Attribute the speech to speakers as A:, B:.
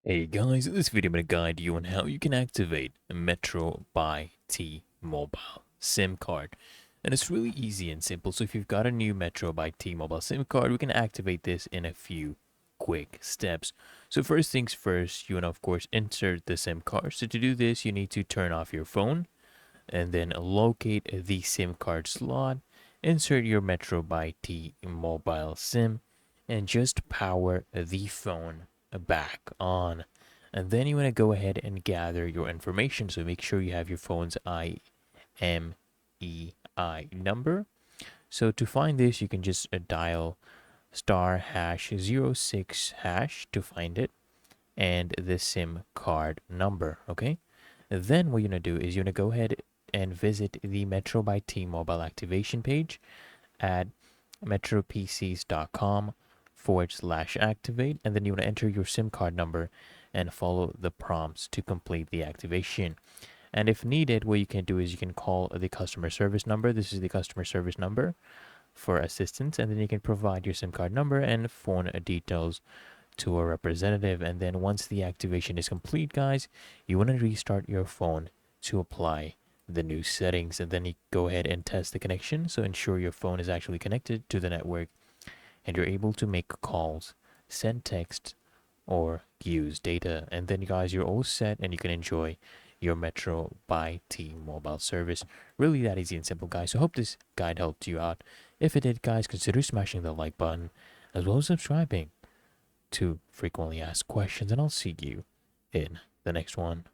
A: Hey guys, in this video I'm going to guide you on how you can activate a Metro by T-Mobile SIM card. And it's really easy and simple, so if you've got a new Metro by T-Mobile SIM card, we can activate this in a few quick steps. So first things first, you want to of course insert the SIM card. So to do this, you need to turn off your phone and then locate the SIM card slot, insert your Metro by T-Mobile SIM, and just power the phone back on. And then you want to go ahead and gather your information. So make sure you have your phone's IMEI number. So to find this, you can just dial star hash 06 hash to find it and the SIM card number. Okay. Then what you're going to do is you're going to go ahead and visit the Metro by T-Mobile activation page at metropcs.com/activate, and then you want to enter your SIM card number and follow the prompts to complete the activation. And if needed, what you can do is you can call the customer service number. This is the customer service number for assistance, and then you can provide your SIM card number and phone details to a representative. And then once the activation is complete, guys, you want to restart your phone to apply the new settings, and then you go ahead and test the connection. So ensure your phone is actually connected to the network and you're able to make calls, send text, or use data. And then guys, you're all set and you can enjoy your Metro by T-Mobile service. Really that easy and simple, guys. So I hope this guide helped you out. If it did, guys, consider smashing the like button as well as subscribing to frequently asked questions, and I'll see you in the next one.